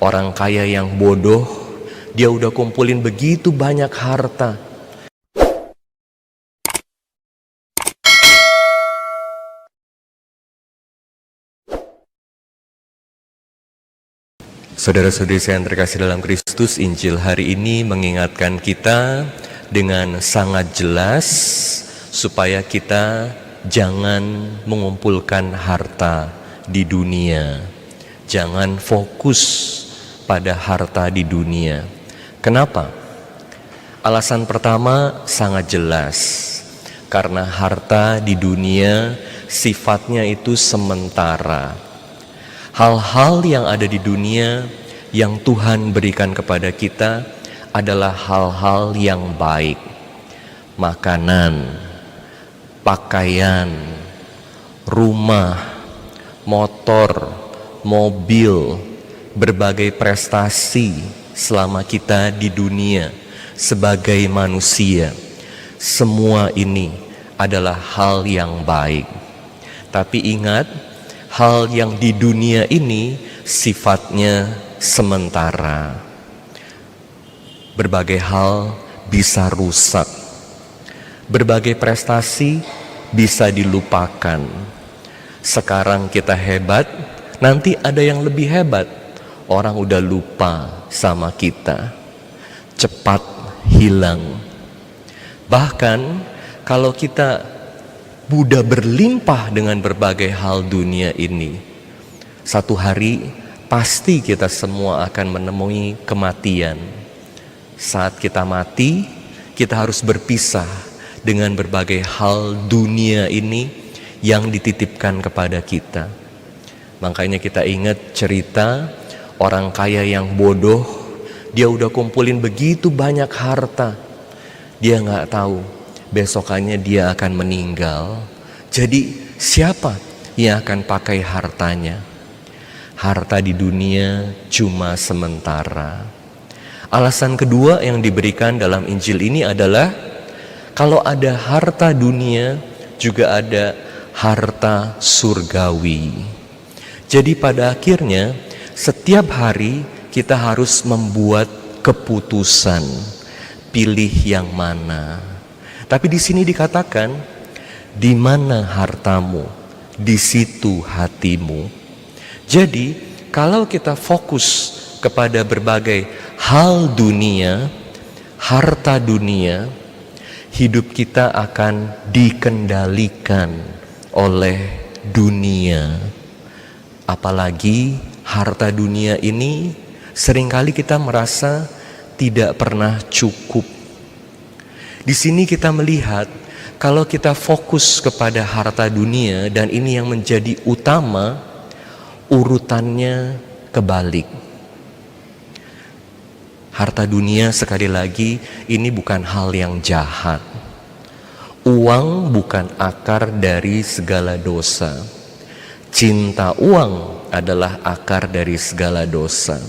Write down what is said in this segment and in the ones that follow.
Orang kaya yang bodoh, dia udah kumpulin begitu banyak harta. Saudara-saudari saya yang terkasih dalam Kristus, Injil hari ini mengingatkan kita dengan sangat jelas supaya kita jangan mengumpulkan harta di dunia. Jangan fokus pada harta di dunia. Kenapa? Alasan pertama sangat jelas. Karena harta di dunia sifatnya itu sementara. Hal-hal yang ada di dunia yang Tuhan berikan kepada kita adalah hal-hal yang baik. Makanan, pakaian, rumah, motor, mobil, berbagai prestasi selama kita di dunia sebagai manusia. Semua ini adalah hal yang baik. Tapi ingat, hal yang di dunia ini sifatnya sementara. Berbagai hal bisa rusak. Berbagai prestasi bisa dilupakan. Sekarang kita hebat, nanti ada yang lebih hebat. Orang udah lupa sama kita. Cepat hilang. Bahkan kalau kita udah berlimpah dengan berbagai hal dunia ini, satu hari pasti kita semua akan menemui kematian. Saat kita mati, kita harus berpisah dengan berbagai hal dunia ini yang dititipkan kepada kita. Makanya kita ingat cerita orang kaya yang bodoh, dia udah kumpulin begitu banyak harta. Dia nggak tahu besokannya dia akan meninggal. Jadi siapa yang akan pakai hartanya? Harta di dunia cuma sementara. Alasan kedua yang diberikan dalam Injil ini adalah kalau ada harta dunia juga ada harta surgawi. Jadi pada akhirnya setiap hari kita harus membuat keputusan, pilih yang mana. Tapi di sini dikatakan, di mana hartamu, di situ hatimu. Jadi, kalau kita fokus kepada berbagai hal dunia, harta dunia, hidup kita akan dikendalikan oleh dunia. Apalagi harta dunia ini seringkali kita merasa tidak pernah cukup. Di sini kita melihat kalau kita fokus kepada harta dunia dan ini yang menjadi utama, urutannya kebalik. Harta dunia sekali lagi ini bukan hal yang jahat. Uang bukan akar dari segala dosa. Cinta uang adalah akar dari segala dosa.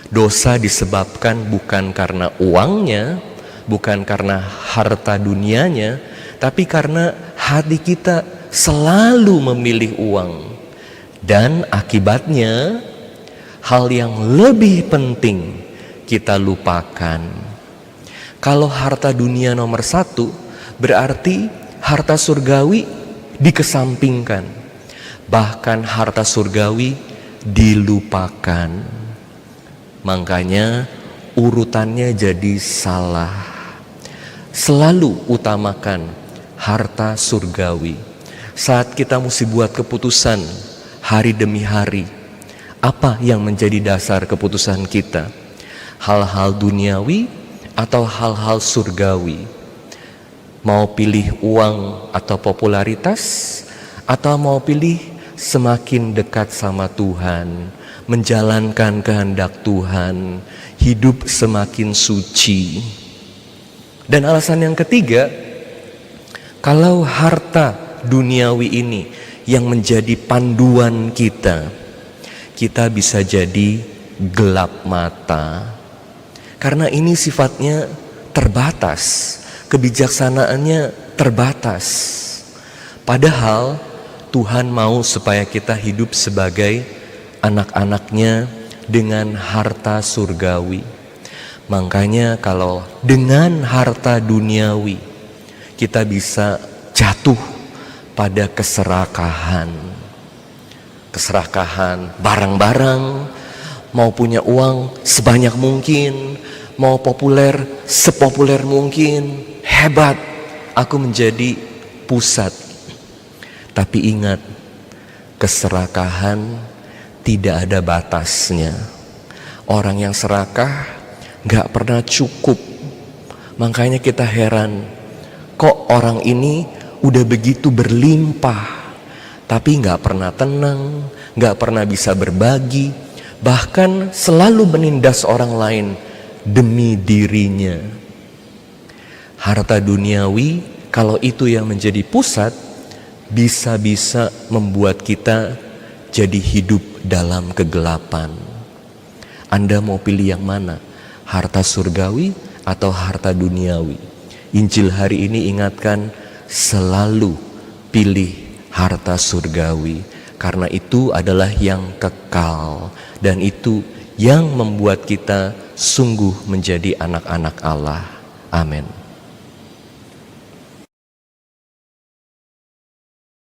Dosa disebabkan bukan karena uangnya, bukan karena harta dunianya, tapi karena hati kita selalu memilih uang. Dan akibatnya, hal yang lebih penting kita lupakan. Kalau harta dunia nomor satu, berarti harta surgawi dikesampingkan. Bahkan harta surgawi dilupakan. Makanya urutannya jadi salah. Selalu utamakan harta surgawi. Saat kita mesti buat keputusan hari demi hari, apa yang menjadi dasar keputusan kita? Hal-hal duniawi atau hal-hal surgawi? Mau pilih uang atau popularitas? Atau mau pilih semakin dekat sama Tuhan, menjalankan kehendak Tuhan, hidup semakin suci? Dan alasan yang ketiga, kalau harta duniawi ini yang menjadi panduan kita, kita bisa jadi gelap mata. Karena ini sifatnya terbatas, kebijaksanaannya terbatas. Padahal Tuhan mau supaya kita hidup sebagai anak-anaknya dengan harta surgawi. Makanya kalau dengan harta duniawi kita bisa jatuh pada keserakahan. Keserakahan barang-barang, mau punya uang sebanyak mungkin, mau populer sepopuler mungkin, hebat, aku menjadi pusat. Tapi ingat, keserakahan tidak ada batasnya. Orang yang serakah gak pernah cukup. Makanya kita heran, kok orang ini udah begitu berlimpah tapi gak pernah tenang, gak pernah bisa berbagi, bahkan selalu menindas orang lain demi dirinya. Harta duniawi kalau itu yang menjadi pusat, bisa-bisa membuat kita jadi hidup dalam kegelapan. Anda mau pilih yang mana? Harta surgawi atau harta duniawi? Injil hari ini ingatkan, selalu pilih harta surgawi, karena itu adalah yang kekal dan itu yang membuat kita sungguh menjadi anak-anak Allah. Amin.